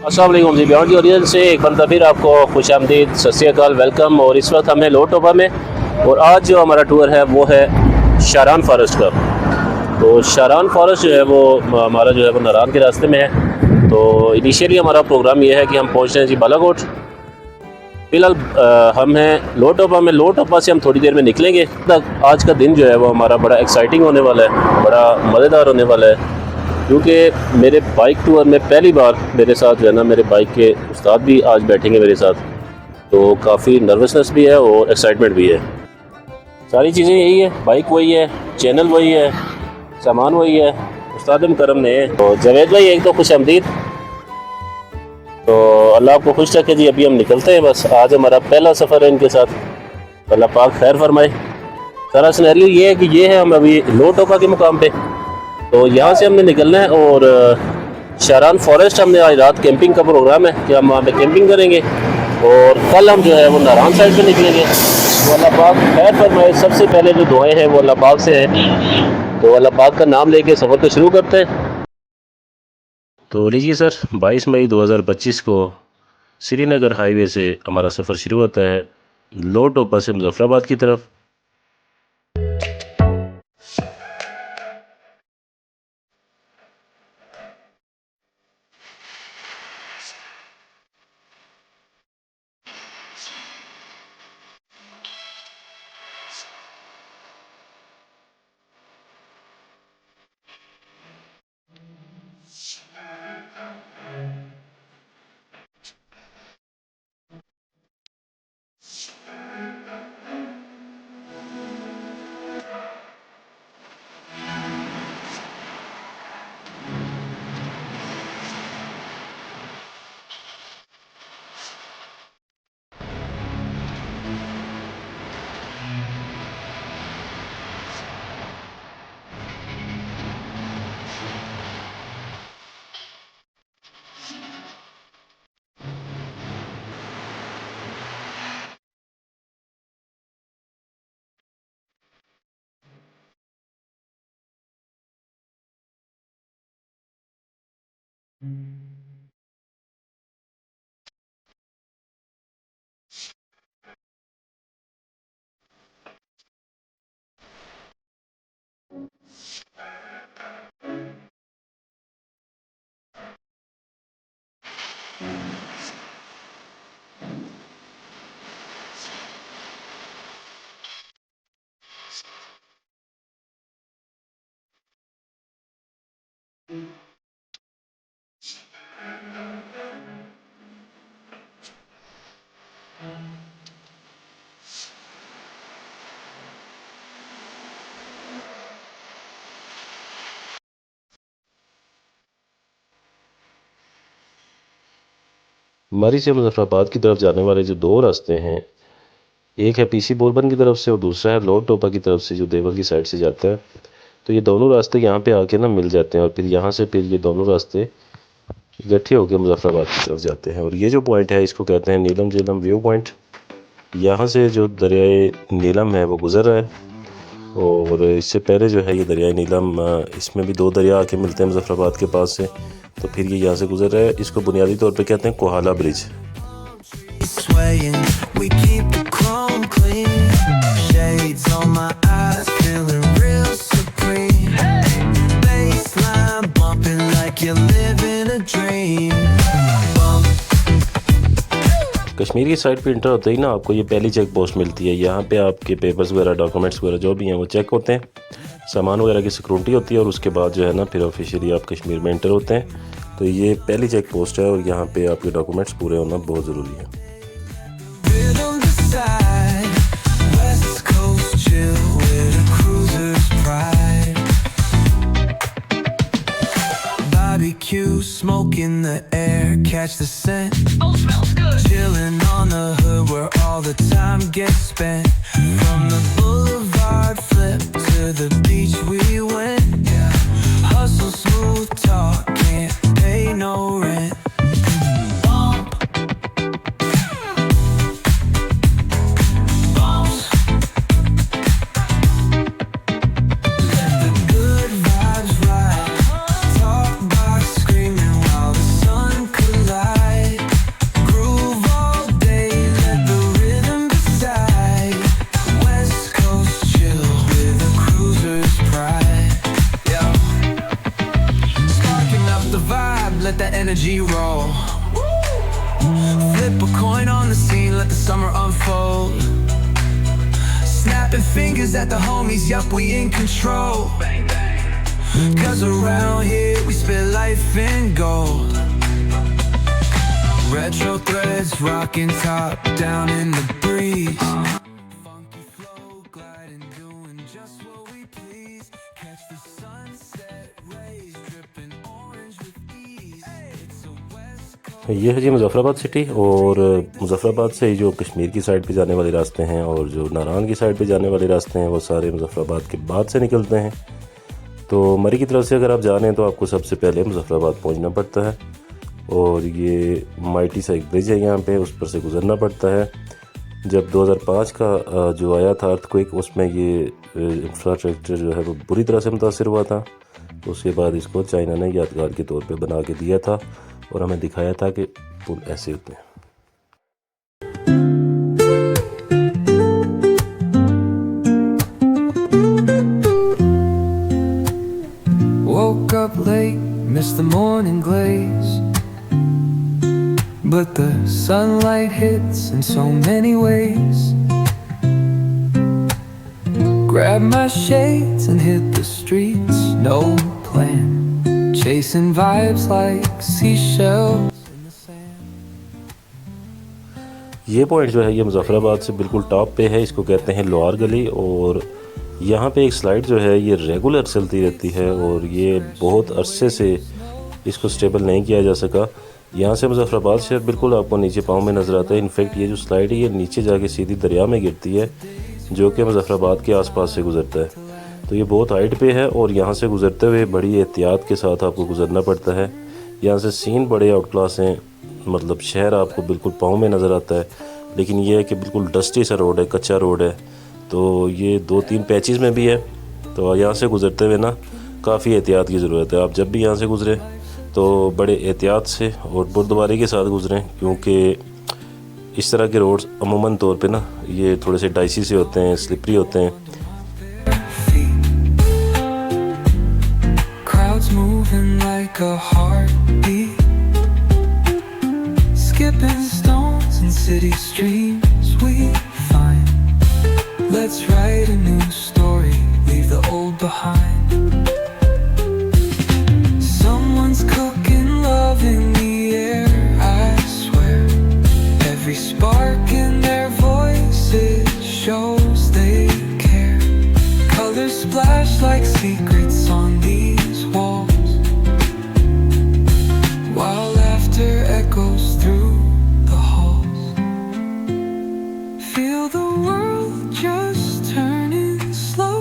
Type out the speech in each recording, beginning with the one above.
अस्सलाम वालेकुम जी, beyond the origin से एक बार फिर आपको खुश आमदीद, सत श्री अकाल, वेलकम। और इस वक्त हम हैं लोटोपा में और आज जो हमारा टूर है वो है शारान फॉरेस्ट का। तो शारान फॉरेस्ट जो है वो हमारा जो है वो नारान के रास्ते में है। तो इनिशियली हमारा प्रोग्राम ये है कि हम पहुँच रहे हैं जी बालाकोट। फ़िलहाल हम हैं लोटोपा में। लोटोपा से हम थोड़ी देर में निकलेंगे। तक आज का दिन जो है वो हमारा बड़ा एक्साइटिंग होने वाला है, बड़ा मज़ेदार होने वाला है, क्योंकि मेरे बाइक टूर में पहली बार मेरे साथ जो है ना मेरे बाइक के उस्ताद भी आज बैठेंगे मेरे साथ। तो काफ़ी नर्वसनेस भी है और एक्साइटमेंट भी है। सारी चीज़ें यही है, बाइक वही है, चैनल वही है, सामान वही है, उस्ताद मुकरम ने। तो जावेद भाई एक तो खुश आमदीद। तो अल्लाह आपको खुश रखे जी। अभी हम निकलते हैं, बस आज हमारा पहला सफ़र है इनके साथ। अल्लाह पाक खैर फरमाए। सारा सिनेरियो ये है कि ये है, हम अभी लोटोपा के मुकाम पे। तो यहाँ से हमने निकलना है और शारान फॉरेस्ट हमने आज रात कैंपिंग का प्रोग्राम है कि हम वहाँ पे कैंपिंग करेंगे और कल हम जो है वो नारान साइड पे निकलेंगे। तो अल्लाह पाक खैर फरमाए। सबसे पहले जो दुआएं हैं वो अल्लाह पाक से हैं, तो अल्लाह पाक का नाम लेके सफ़र को शुरू करते हैं। तो लीजिए सर, 22 मई 2025 को श्रीनगर हाईवे से हमारा सफ़र शुरू होता है लोटोपा से मुजफ्फराबाद की तरफ। मरी से मुजफ्फराबाद की तरफ जाने वाले जो दो रास्ते हैं, एक है पीसी बोरबन की तरफ से और दूसरा है लोटोपा की तरफ से जो देवल की साइड से जाता है। तो ये दोनों रास्ते यहाँ पे आके ना मिल जाते हैं और फिर यहाँ से फिर ये दोनों रास्ते इकट्ठे होकर मुजफ्फराबाद की तरफ जाते हैं। और ये जो पॉइंट है इसको कहते हैं नीलम झेलम व्यू पॉइंट। यहाँ से जो दरियाए नीलम है वो गुजर रहा है और इससे पहले जो है ये दरियाए नीलम, इसमें भी दो दरिया आके मिलते हैं मुजफ्फराबाद के पास से। तो फिर ये यहाँ से गुजर रहा है। इसको बुनियादी तौर पे कहते हैं Kohala bridge. Swaying, we keep the chrome clean. Shades on my eyes, feeling real supreme. Baseline bumping like you're living a dream. Kashmir की साइड पे इंटर होते ही ना आपको ये पहली चेक पोस्ट मिलती है। यहाँ पे आपके पेपर्स वगैरह, डॉक्यूमेंट्स वगैरह जो भी हैं वो चेक होते हैं, सामान वगैरह की सिक्योरिटी होती है और उसके बाद जो है ना फिर ऑफिशियली आप कश्मीर में इंटर होते हैं। तो ये पहली चेक पोस्ट है और यहाँ पे आपके डॉक्यूमेंट्स पूरे होना बहुत ज़रूरी है। Rhythm decide, West Coast chill with a cruiser's pride. Barbecue, smoke in the air, catch the scent. Oh, smells good. Chilling on the hood where all the time gets spent. From the boulevard flip to the beach we went. Yeah. Hustle, smooth talk, can't pay no rent. Collide. let the energy roll. Flip a coin on the scene, let the summer unfold. Snapping fingers at the homies, yup, we in control. Cause around here we spit life in gold. Retro threads rocking top down in the breeze. Funky flow gliding, doing just what we please. Catch the sunset rays dripping orange with ease. It's a west coast. ये है जी Muzaffarabad city, और मुजफ्फराबाद से जो कश्मीर की side पे जाने वाले रास्ते हैं और जो नारायण की साइड पे जाने वाले रास्ते हैं वो सारे मुजफ्फराबाद के बाद से निकलते हैं। तो मरी की तरफ से अगर आप जा रहे हैं तो आपको सबसे पहले मुजफ्फराबाद पहुंचना पड़ता है, और ये माइटी सा एक ब्रिज है यहाँ पे, उस पर से गुज़रना पड़ता है। जब 2005 का जो आया था अर्थक्वेक, उसमें ये इंफ्रास्ट्रक्चर जो है वो बुरी तरह से मुतासर हुआ था। तो उसके बाद इसको चाइना ने यादगार के तौर पे बना के दिया था और हमें दिखाया था कि पुल ऐसे होते हैं। Woke up late, missed the morning glaze, but the sunlight hits in so many ways. Grabbed my shades and hit the streets, no plan, chasing vibes like seashells in the sand. ये point जो है ये मुजफ्फराबाद से बिल्कुल top पे है, इसको कहते हैं लोहार गली। और यहाँ पे एक स्लाइड जो है ये रेगुलर चलती रहती है और ये बहुत अरसे से इसको स्टेबल नहीं किया जा सका। यहाँ से मुजफ्फराबाद शहर बिल्कुल आपको नीचे पाँव में नज़र आता है। इनफैक्ट ये जो स्लाइड है ये नीचे जाके सीधी दरिया में गिरती है जो कि मुजफ्फराबाद के आसपास से गुज़रता है। तो ये बहुत हाइट पे है और यहाँ से गुज़रते हुए बड़ी एहतियात के साथ आपको गुज़रना पड़ता है। यहाँ से सीन बड़े आउट क्लास हैं, मतलब शहर आपको बिल्कुल पाँव में नज़र आता है, लेकिन ये है कि बिल्कुल डस्टी सा रोड है, कच्चा रोड है। तो ये 2-3 पैचेस में भी है। तो यहाँ से गुज़रते हुए ना काफ़ी एहतियात की ज़रूरत है। आप जब भी यहाँ से गुज़रें तो बड़े एहतियात से और बुर्दबारी के साथ गुज़रें, क्योंकि इस तरह के रोड्स अमूमन तौर पे ना ये थोड़े से डाइसी से होते हैं, स्लिपरी होते हैं। Crowds moving like a heartbeat, skipping stones in city streams we find. Let's write a new story, leave the old behind. Someone's cooking love in the air, I swear. Every spark in their voices shows they care. Colors splash like secrets on these walls, while laughter echoes through the halls. Feel the world just turning slow.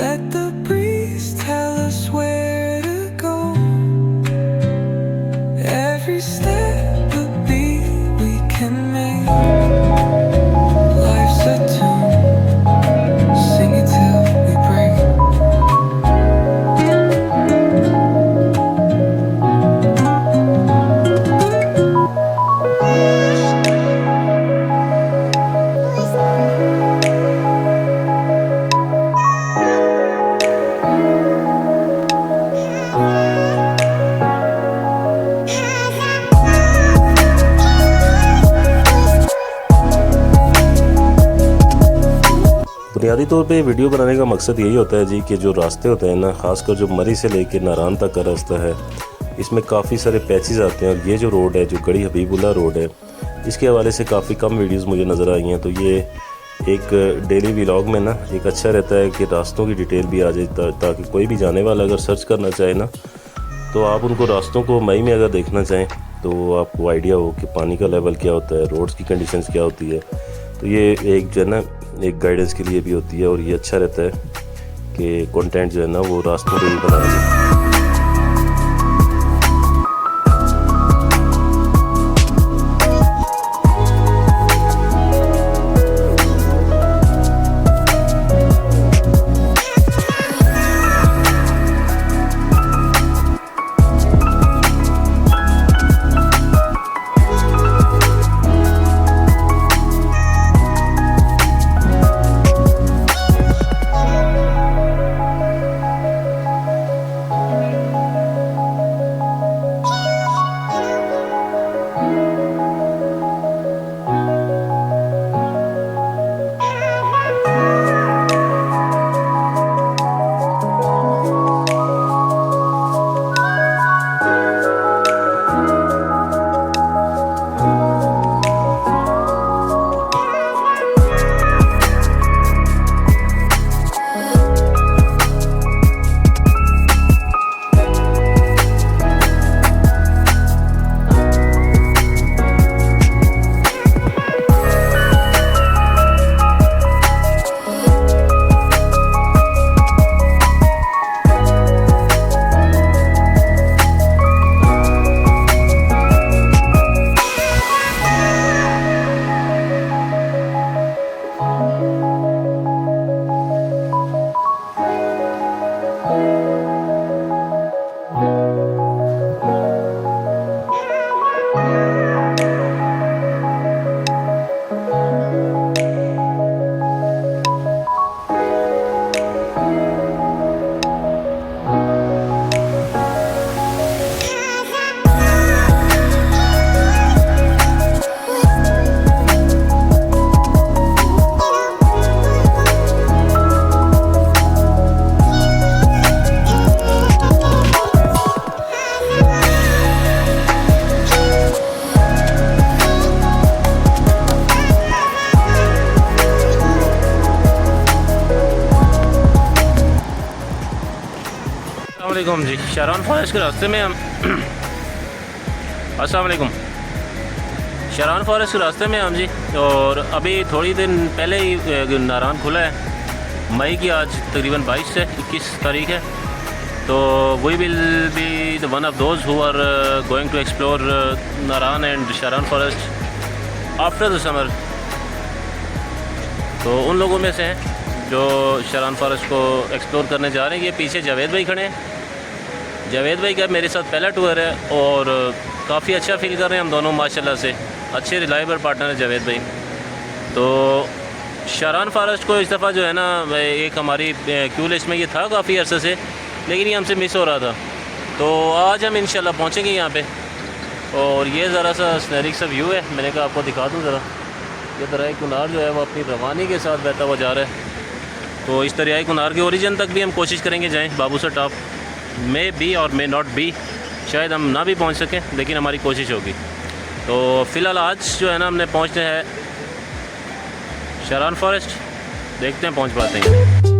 Let the breeze tell us where to go. Every step a beat we can make. Life's a tune, sing it till we break. बुनियादी तौर पे video बनाने का मकसद यही होता है जी कि जो रास्ते होते हैं ना, ख़ासकर जो मरी से लेके नारायण तक का रास्ता है, इसमें काफ़ी सारे पैचेस आते हैं। और ये जो रोड है, जो गढ़ी हबीबुल्ला रोड है, इसके हवाले से काफ़ी कम वीडियोस मुझे नज़र आई हैं। तो ये एक डेली व्लॉग में ना एक अच्छा रहता है कि रास्तों की डिटेल भी आ जाए, ताकि कोई भी जाने वाला अगर सर्च करना चाहे ना, तो आप उनको रास्तों को मई में अगर देखना चाहें तो आपको आइडिया हो कि पानी का लेवल क्या होता है, रोड्स की कंडीशंस क्या होती है। तो ये एक जो है ना एक गाइडेंस के लिए भी होती है, और ये अच्छा रहता है कि कंटेंट जो है ना वो रास्तों पे भी बनाया जाए। वालेकुम जी। शारान फॉरेस्ट के रास्ते में हम अस्सलाम वालेकुम। शारान फॉरेस्ट के रास्ते में हम जी, और अभी थोड़ी दिन पहले ही नारान खुला है। मई की आज तकरीबन 22 से 21 तारीख है। तो we will be the one of those who are going to explore Naran and Sharan forest after the summer. तो उन लोगों में से हैं जो शारान फॉरेस्ट को एक्सप्लोर करने जा रहे हैं। ये पीछे जावेद भाई खड़े हैं। जावेद भाई का मेरे साथ पहला टूर है और काफ़ी अच्छा फील कर रहे हैं हम दोनों माशाल्लाह से। अच्छे रिलायबल पार्टनर है जावेद भाई। तो शारान फॉरेस्ट को इस दफ़ा जो है ना, एक हमारी क्यू लिस्ट में ये था काफ़ी अरसे से, लेकिन ये हमसे मिस हो रहा था। तो आज हम इंशाल्लाह पहुँचेंगे यहाँ पे। और ये ज़रा सा स्नैरिक सा व्यू है, मैंने कहा आपको दिखा दूँ ज़रा। ये दरियाई कुनार जो है वो अपनी रवानी के साथ बहता हुआ जा रहा है। तो इस दरियाई कुनार के ओरिजिन तक भी हम कोशिश करेंगे जाएँ। बाबूसर टॉप मे बी और मे नॉट बी, शायद हम ना भी पहुंच सकें, लेकिन हमारी कोशिश होगी। तो फ़िलहाल आज जो है ना, हमने पहुंचना है शारान फॉरेस्ट। देखते हैं पहुंच पाते हैं।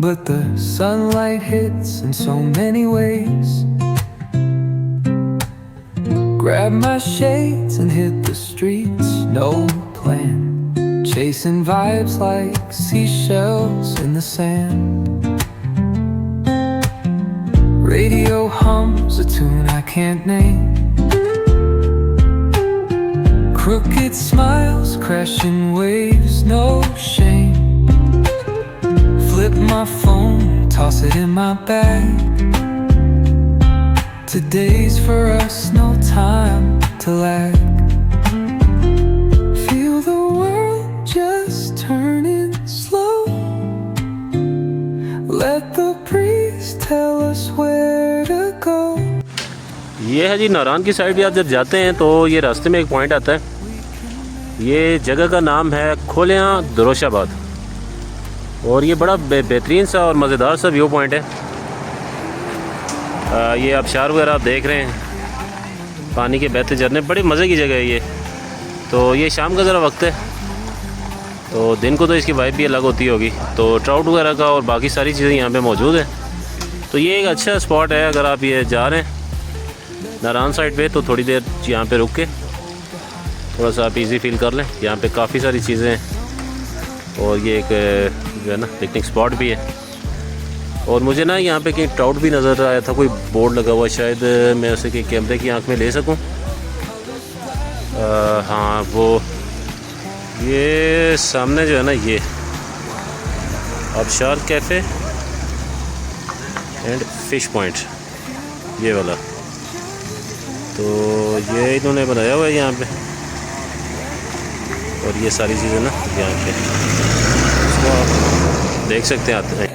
but the sunlight hits in so many ways. Grab my shades and hit the streets, no plan. Chasing vibes like seashells in the sand. Radio hums a tune I can't name. Crooked smiles, crashing waves, no shame. Flip my phone, toss it in my bag. Today's for us, no time to lag. Feel the world just turning slow. Let the breeze tell us where to go. ये है जी नारान की side भी आप जब जाते हैं तो ये रास्ते में एक पॉइंट आता है। ये जगह का नाम है खोलियाँ दरोशाबाद और ये बड़ा बेहतरीन सा और मज़ेदार सा व्यू पॉइंट है। ये आबशार वगैरह आप देख रहे हैं, पानी के बहते झरने, बड़े मज़े की जगह है ये। तो ये शाम का ज़रा वक्त है, तो दिन को तो इसकी वाइब भी अलग होती होगी। तो ट्राउट वगैरह का और बाकी सारी चीज़ें यहाँ पे मौजूद है। तो ये एक अच्छा स्पॉट है। अगर आप ये जा रहे हैं नारान साइड पे तो थोड़ी देर यहाँ पे रुक के थोड़ा सा आप इजी फील कर लें। यहाँ पे काफ़ी सारी चीज़ें हैं और ये एक जो है ना पिकनिक स्पॉट भी है। और मुझे ना यहाँ पे कहीं ट्राउट भी नज़र आया था, कोई बोर्ड लगा हुआ, शायद मैं उसे कि कैमरे की आंख में ले सकूँ। हाँ, वो ये सामने जो है ना ये आबशार कैफ़े एंड फिश पॉइंट, ये वाला। तो ये इन्होंने बनाया हुआ है यहाँ पे और ये सारी चीज़ें ना यहाँ पे इसको आप देख सकते हैं आते हैं।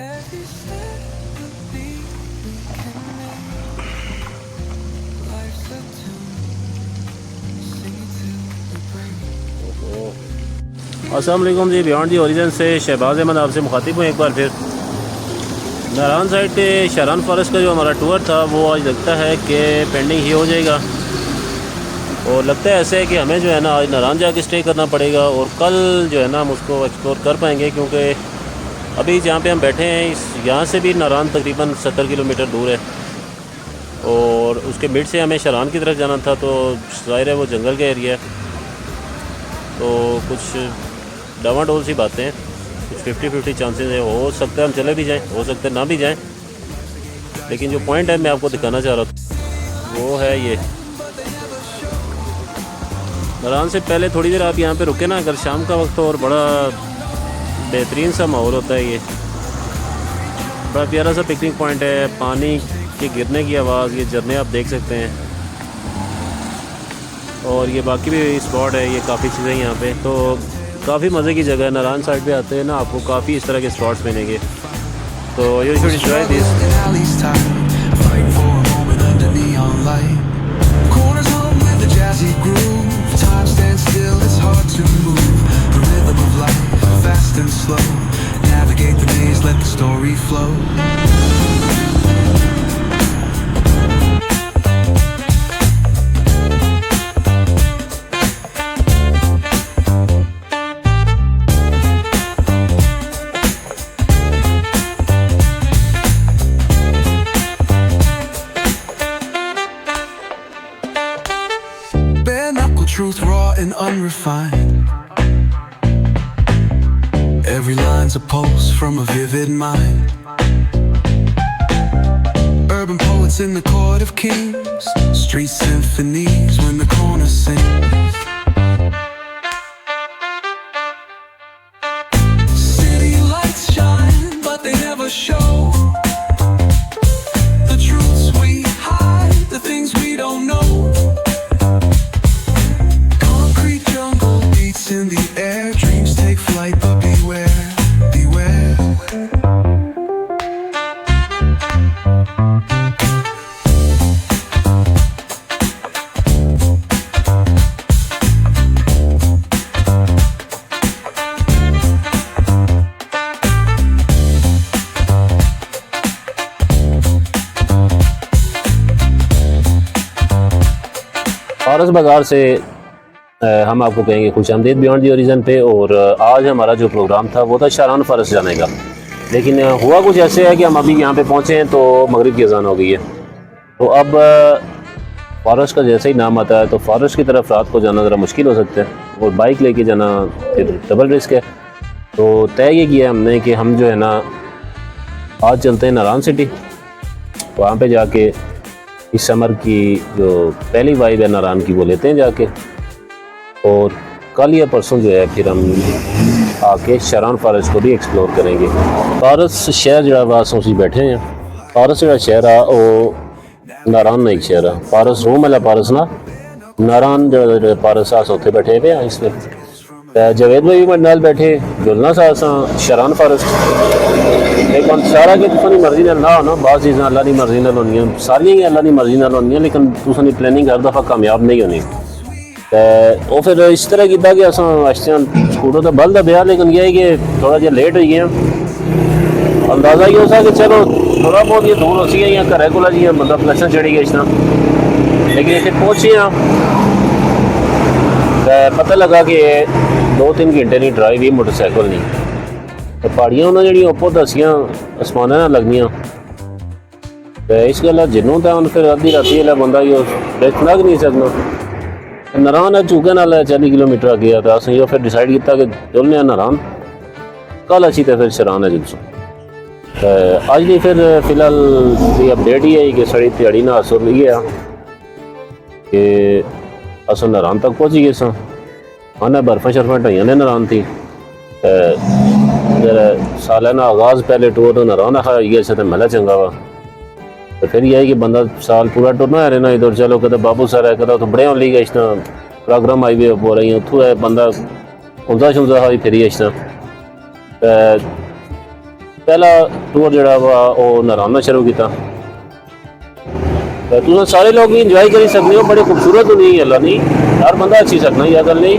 अस्सलाम वालेकुम जी, बियॉन्ड दी ओरिजिन से शहबाज अहमद आपसे मुखातिब हूँ एक बार फिर। नारान साइड पे शारान फॉरेस्ट का जो हमारा टूर था वो आज लगता है कि पेंडिंग ही हो जाएगा। और लगता है ऐसे है कि हमें जो है ना आज नारान जाके स्टे करना पड़ेगा और कल जो है ना हम उसको एक्सप्लोर कर पाएंगे, क्योंकि अभी जहाँ पे हम बैठे हैं यहाँ से भी नारान तकरीबन 70 किलोमीटर दूर है और उसके मिड से हमें शारान की तरफ जाना था। तो ज़ाहिर है वो जंगल का एरिया है, तो कुछ डावाडोल सी बातें हैं, कुछ 50-50 चांसेस है। हो सकता है हम चले भी जाएं, हो सकता है ना भी जाएं, लेकिन जो पॉइंट है मैं आपको दिखाना चाह रहा था वो है ये। नारान से पहले थोड़ी देर आप यहाँ पे रुके ना, अगर शाम का वक्त हो और बड़ा बेहतरीन सा माहौल होता है। ये बड़ा प्यारा सा पिकनिक पॉइंट है, पानी के गिरने की आवाज़, ये झरने आप देख सकते हैं और ये बाकी भी स्पॉट है, ये काफ़ी चीज़ें यहाँ पे। तो काफ़ी मज़े की जगह है। नारान साइड पे आते हैं ना आपको काफ़ी इस तरह के स्पॉट्स मिलेंगे, तो you should enjoy this. Truth raw and unrefined. Every line's a pulse from a vivid mind. Urban poets in the court of kings, street symphonies when the corner sings. City lights shine, but they never show the truths we hide, the things we don't know. In the air, dreams take flight, but beware, beware. फारस बाजार से हम आपको कहेंगे खुश आमदीद beyond the origin पे। और आज हमारा जो प्रोग्राम था वो था शारान फॉरेस्ट जाने का। लेकिन हुआ कुछ ऐसे है कि हम अभी यहाँ पे पहुँचे हैं तो मगरिब की अज़ान हो गई है। तो अब फॉरेस्ट का जैसे ही नाम आता है तो फॉरेस्ट की तरफ रात को जाना ज़रा मुश्किल हो सकता है और बाइक लेके जाना फिर डबल रिस्क है। तो तय ये किया हमने कि हम जो है ना आज चलते हैं नारायण सिटी, वहाँ पे जाके इस समर की जो पहली वाइब है नारायण की वो लेते हैं जाके, और कल या परसों जो है फिर हम आके शारान फॉरेस्ट को भी एक्सप्लोर करेंगे। फॉरेस्ट शहर जो वास उसी बैठे हैं। फॉरेस्ट जो शहर है वो नारायण एक शहर है। फॉरेस्ट रूम वाला फॉरेस्ट ना नारायण जो फॉरेस्ट आस उत्थे बैठे हुए हैं इसमें। जावेद भाई भी नाल बैठे जुलना सा शारान फॉरेस्ट, लेकिन सारा कि तुसां दी मर्जी नाल ना होना, बाज़ चीज़ां अल्लाह दी मर्जी नाल होंदियां, सारियां ही अल्लाह दी मर्जी नाल होंदियां, लेकिन तुसां दी प्लानिंग हर दफ़ा कामयाब नहीं होनी। वो फिर इस तरह किया कि असां अश्तियां स्कूटर तो बल दिया, लेकिन यह है कि थोड़ा जिहा लेट हो गए। अंदाज़ा ये हो सा कि चलो थोड़ा बहुत ये दूर हो सी या घरै कोला जी बंदा फ्लैशां चढ़ी गया इसना, लेकिन इतने पहुँचे पता लगा कि 2-3 घंटे नहीं ड्राइव ही मोटरसाइकिल नहीं। तो पहाड़ियाँ उन्होंने जी उपर दसियाँ आसमाना ना लगदियाँ, तो इस गल्ला जिन्हों तो फिर अद्धी राती वाला बंदा रेस्ट लग नहीं सकना। नारायण चूके नाल 40 किलोमीटर आ गया, तो असं फिर डिसाइड किया कि चलने नारायण, कल असी तो फिर शारान है जुलसों। अज की फिर फिलहाल ये अपडेट ही है कि साड़ी दिहाड़ी ना हासिल हुई है कि अस नारायण तक पहुँच गए सा। हाँ बर्फा शर्फा ढाइया ने नारायण थी, सालाना आगाज़ पहले टूर तो नारायण रखा ये तो महला चंगा वा। तो फिर यह है कि बंदा साल पूरा टुरना है रहना इधर, चलो कदे बाबू सर है कदा तो बड़े होली गए इसना प्रोग्राम हाईवे हो रही उतों है बंदा घूमता शुमता हाई फिरी इसना। पहला टूर जोड़ा वा वो नारायण शुरू किया। तुम सारे लोग भी इंजॉय करी सकते हो, बड़े खूबसूरत तो नहीं अल्लाह नहीं, हर बंदा अच्छी सकना यह गल नहीं,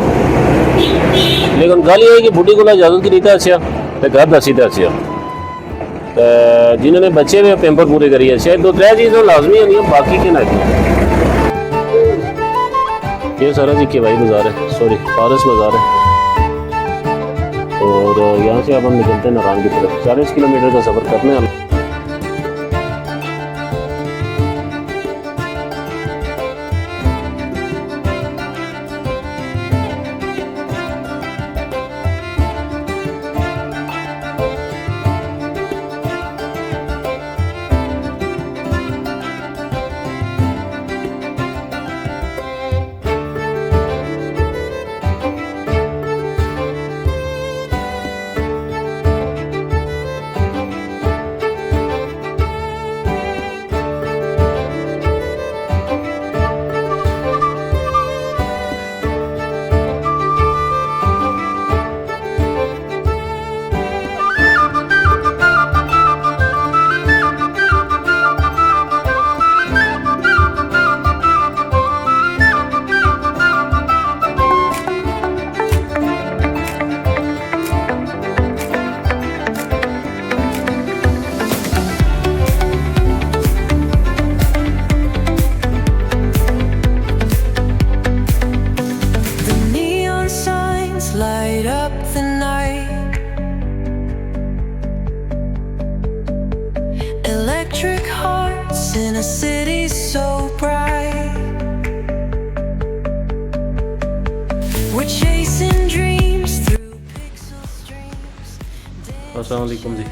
लेकिन गल ये है कि बुढ़ी को इजाजत की नहीं था अच्छा तो घर दसी था अच्छा। जिन्होंने बच्चे हुए पेपर पूरे करिए शायद 2-3 चीज़ें लाजमी होंगी, बाकी के ना। ये सारा जी के भाई बाजार है, सॉरी फॉरेस्ट बाजार है, और यहाँ से अब हम निकलते हैं नारायण की तरफ। 40 किलोमीटर का सफ़र करने हैं। Light up the night, electric hearts in a city so bright. We're chasing dreams through pixel streams. अस्सलाम वालेकुम जी,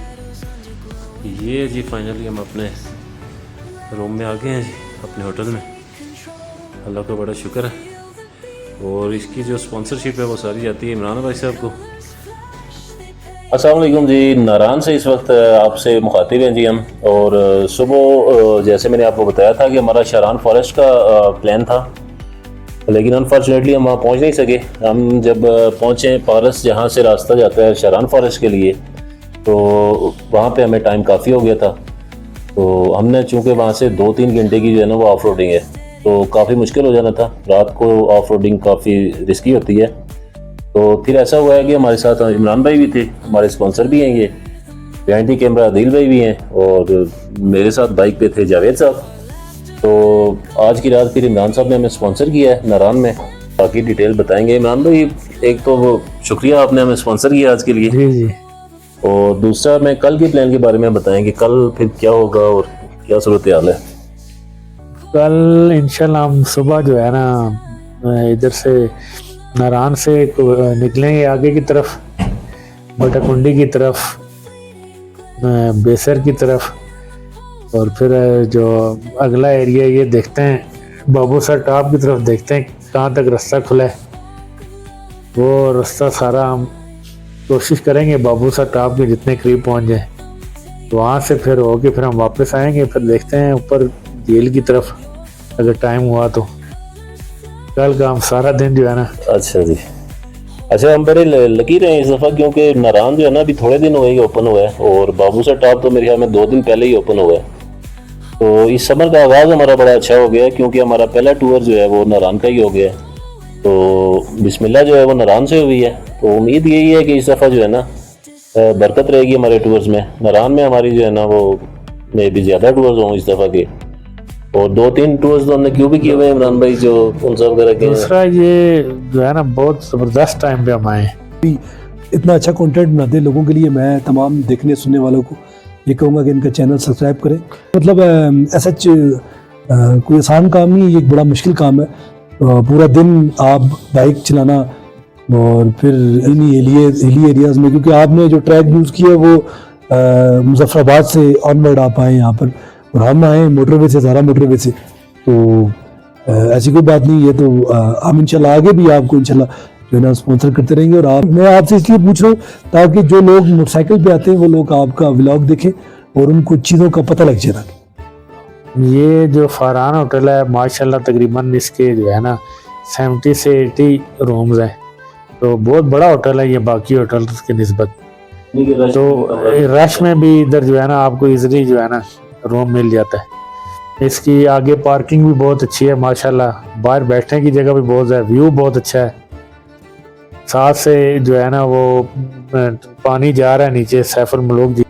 ये जी फाइनली हम अपने रूम में आ गए हैं जी, अपने होटल में। अल्लाह का बड़ा शुक्र है, और इसकी जो स्पॉन्सरशिप है वो सारी जाती है इमरान भाई साहब को। अस्सलाम वालेकुम जी, नारायण से इस वक्त आपसे मुखातिब हैं जी हम। और सुबह जैसे मैंने आपको बताया था कि हमारा शारान फॉरेस्ट का प्लान था, लेकिन अनफॉर्चुनेटली हम वहाँ पहुँच नहीं सके। हम जब पहुँचे फॉरेस्ट जहाँ से रास्ता जाता है शारान फॉरेस्ट के लिए, तो वहाँ पे हमें टाइम काफ़ी हो गया था। तो हमने चूँकि वहाँ से 2-3 घंटे की जो है ना वो ऑफ रोडिंग है, तो काफ़ी मुश्किल हो जाना था। रात को ऑफ रोडिंग काफ़ी रिस्की होती है। तो फिर ऐसा हुआ है कि हमारे साथ इमरान भाई भी थे, हमारे स्पॉन्सर भी हैं, ये बिहाइंड दी कैमरा आदिल भाई भी हैं, और मेरे साथ बाइक पे थे जावेद साहब। तो आज की रात फिर इमरान साहब ने हमें स्पॉन्सर किया है नारायण में। बाकी डिटेल बताएंगे इमरान भाई। एक तो वो शुक्रिया आपने हमें स्पॉन्सर किया आज के लिए। जी जी, और दूसरा मैं कल के प्लान के बारे में बताएं कि कल फिर क्या होगा और क्या सूरत हाल है। कल इंशाल्लाह हम सुबह जो है ना इधर से नारायण से निकलेंगे आगे की तरफ, बटाकुंडी की तरफ, बेसर की तरफ, और फिर जो अगला एरिया ये देखते हैं बाबू सर टॉप की तरफ, देखते हैं कहाँ तक रास्ता खुला है। वो रास्ता सारा हम कोशिश करेंगे बाबू सर टॉप के जितने करीब पहुँच जाए, वहाँ से फिर होके फिर हम वापस आएंगे। फिर देखते हैं ऊपर झील की तरफ अगर टाइम हुआ तो। कल का हम सारा दिन जो है ना। अच्छा जी, अच्छा हम बड़े लकी रहे इस दफ़ा, क्योंकि नारायण जो है ना अभी थोड़े दिन हुए ही ओपन हुआ है, और बाबू सर टॉप तो मेरे ख्याल में 2 दिन पहले ही ओपन हुआ है। तो इस समर का आगाज़ हमारा बड़ा अच्छा हो गया है, क्योंकि हमारा पहला टूर जो है वो नारायण का ही हो गया है। तो बिस्मिल्लाह जो है वो नारायण से हुई है। तो उम्मीद यही है कि इस दफ़ा जो है ना बरकत रहेगी हमारे टूर्स में। नारायण में हमारी जो है ना वो मे भी ज़्यादा टूर्स हों इस दफ़ा के, और 2-3 टूर्स तो हमने क्यों भी किए हुए हैं इमरान भाई, जो उन सब वगैरह के। दूसरा ये जो है ना बहुत ज़बरदस्त टाइम पे हम आए। इतना अच्छा कंटेंट बनाते हैं लोगों के लिए। मैं तमाम देखने सुनने वालों को ये कहूँगा कि इनका चैनल सब्सक्राइब करें। मतलब ऐसा कोई आसान काम नहीं है, ये एक बड़ा मुश्किल काम है। पूरा दिन आप बाइक चलाना और फिर हिली एरियाज़ में, क्योंकि आपने जो ट्रैक यूज़ किया वो मुजफ्फराबाद से ऑनवर्ड आप आए यहाँ पर, और हम आए मोटरवे से, ज़ारा मोटरवे से। तो ऐसी कोई बात नहीं है। तो हम इंशाल्लाह आगे भी आपको इंशाल्लाह जो है ना स्पॉन्सर करते रहेंगे। और मैं आपसे इसलिए पूछ रहा हूँ ताकि जो लोग मोटरसाइकिल पे आते हैं वो लोग आपका व्लॉग देखें और उनको चीज़ों का पता लग जाए। ये जो फरहान होटल है माशाल्लाह तकरीबन इसके जो है ना 70 से 80 रूम्स हैं, तो बहुत बड़ा होटल है ये बाकी होटल्स की निस्बत। तो रश में भी इधर जो है ना आपको इजीली जो है ना रूम मिल जाता है। इसकी आगे पार्किंग भी बहुत अच्छी है माशाल्लाह, बाहर बैठने की जगह भी बहुत है, व्यू बहुत अच्छा है। साथ से जो है ना वो पानी जा रहा है नीचे, सैफुल मलूक जी